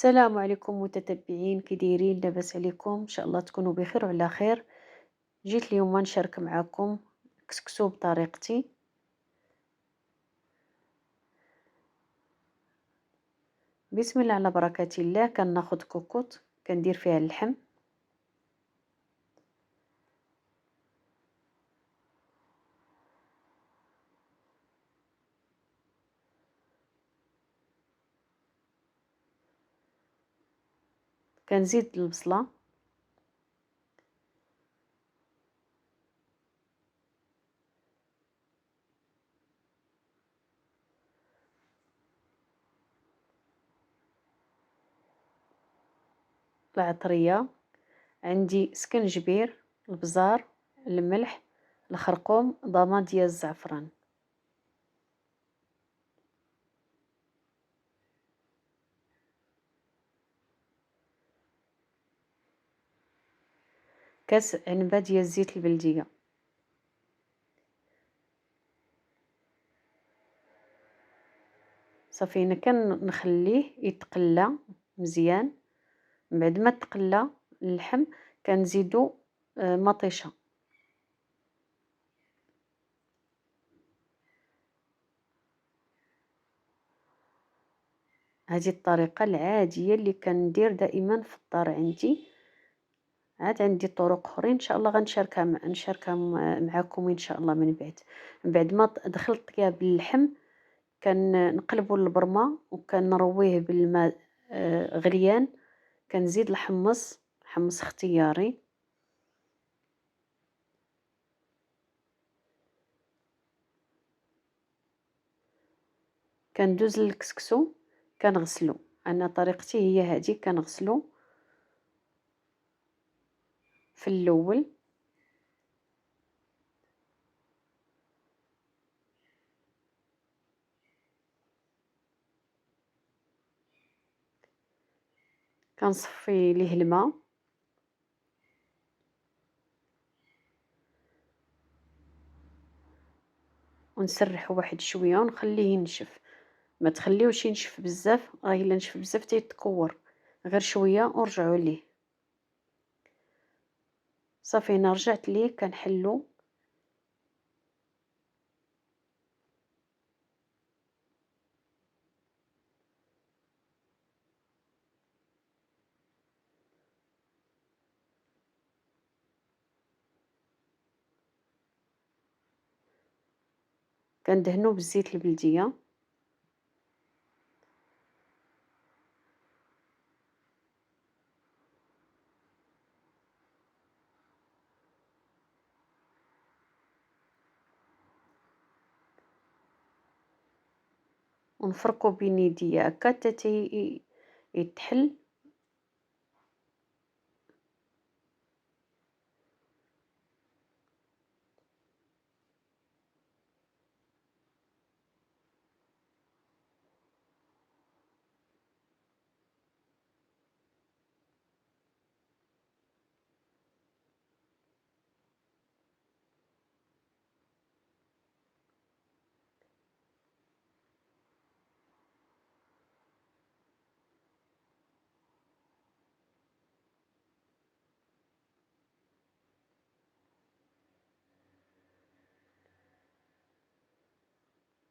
السلام عليكم متتبعين كي دايرين لاباس عليكم ان شاء الله تكونوا بخير وعلى خير. جيت اليوم نشارك معكم كسكسو بطريقتي. بسم الله على بركة الله. كناخذ كوكوط كندير فيها اللحم، كنزيد البصلة، العطرية، عندي سكنجبير، البزار، الملح، الخرقوم، ضامة ديال الزعفران. كاس عنبة ديال الزيت البلدية. صافي انا كنخليه يتقلى مزيان. من بعد ما تقلى اللحم كنزيدو مطيشه. هذه الطريقه العاديه اللي كندير دائما في الدار عندي. عاد عندي طرق اخرين ان شاء الله غنشاركها معكم ان شاء الله من بعد ما دخل الطياب اللحم كنقلبوا البرمه وكنرويه بالماء غليان. كنزيد حمص اختياري. كندوز للكسكسو كنغسلو. انا طريقتي هي هذه، كنغسلو في الاول. كنصفي ليه الماء ونسرحو واحد شويه ونخليه ينشف. ما تخليوش ينشف بزاف، راه الا نشف بزاف تيتكور. غير شويه ورجعوا ليه. صافي انا رجعت ليه كنحلو. كندهنو بالزيت البلديه. ونفركو بين يديا هكا حتى يتحل.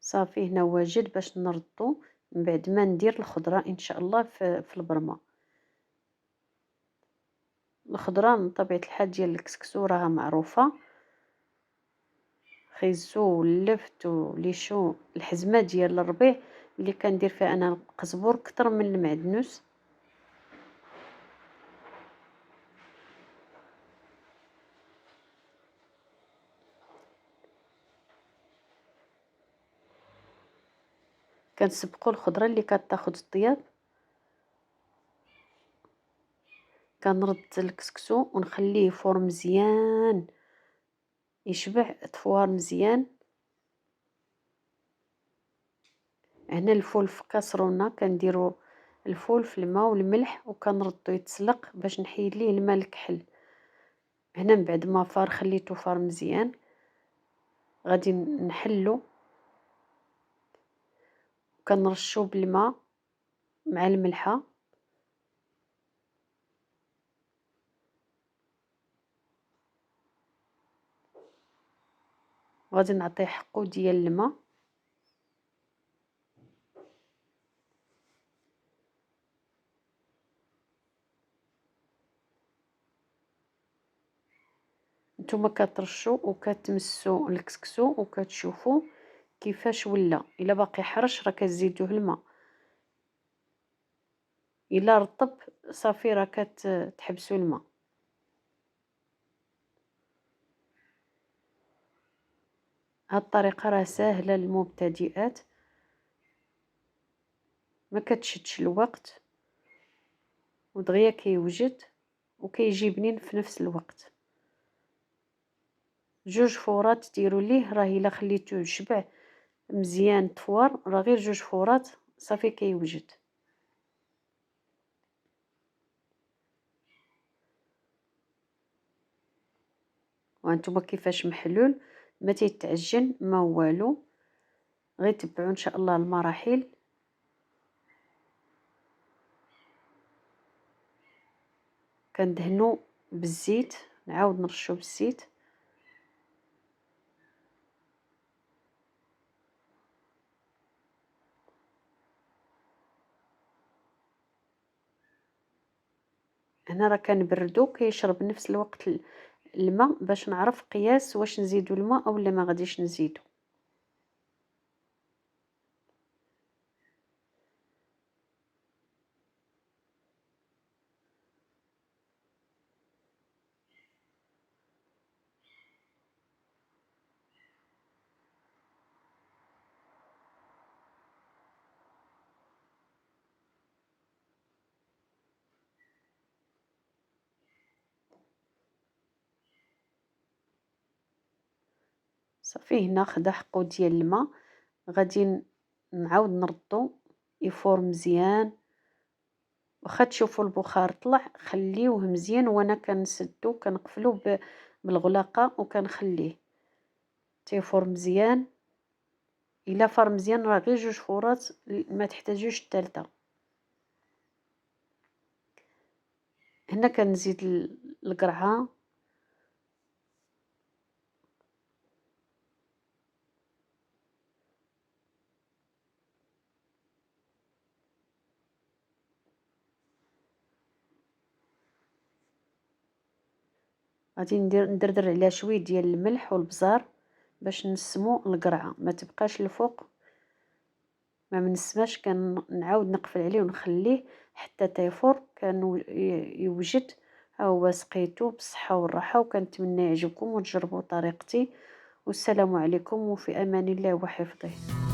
صافي هنا واجد باش نردو من بعد ما ندير الخضره ان شاء الله في البرمه. الخضره من طبيعه الحال ديال الكسكسو راها معروفه. خيزو ولفت وليشو الحزمه ديال الربيع اللي كندير فيها انا القزبور كتر من المعدنوس. كنسبقوا الخضره اللي كتاخد الطياب. كنرد الكسكسو ونخليه يفور مزيان، يشبع تفوار مزيان. هنا الفول في كاسرونه كنديروا الفول في الماء والملح وكنردو يتسلق باش نحيد ليه الماء الكحل. هنا من بعد ما فار خليته فار مزيان غادي نحلو. كنرشو بالماء مع الملحه وغادي نعطيه حقو ديال الماء. نتوما كترشوا وكتمسوا الكسكسو وكتشوفوا كيفاش ولا. الا باقي حرش راه كتزيدوه الماء، الا رطب صافي راه كتحبسوا الماء. هاد الطريقه راه ساهله للمبتدئات، ما كتشدش الوقت ودغيا كيوجد وكيجي بنين في نفس الوقت. 2 فورات ديروا ليه، راه الا خليتوه يشبع مزيان طفوار راه غير 2 فورات صافي كيوجد. وانتم كيفاش محلول، ما تيتعجن ما والو، غير تبعوا ان شاء الله المراحل. كندهنوا بالزيت، نعاود نرشوا بالزيت. هنا راه كنبردو كيشرب نفس الوقت الماء باش نعرف قياس واش نزيدو الماء اولا ما غاديش نزيدو. صافي هنا خدا حقو ديال الماء. غادي نعاود نردو يفور مزيان. واخا تشوفوا البخار طلع خليوه مزيان، وانا كنسدو كنقفلو بالغلاقه وكنخليه تيفور مزيان. الا فار مزيان راه غير 2 فورات، ما تحتاجوش الثالثه. هنا كنزيد القرعه. غادي ندردر عليها شويه ديال الملح والبزار باش نسمو القرعه ما تبقاش الفوق، ما منسماش. كنعاود نقفل عليه ونخليه حتى تيفور. كان يوجد. ها هو سقيتو بالصحه والراحه، وكنتمنى يعجبكم وتجربوا طريقتي. والسلام عليكم وفي امان الله وحفظه.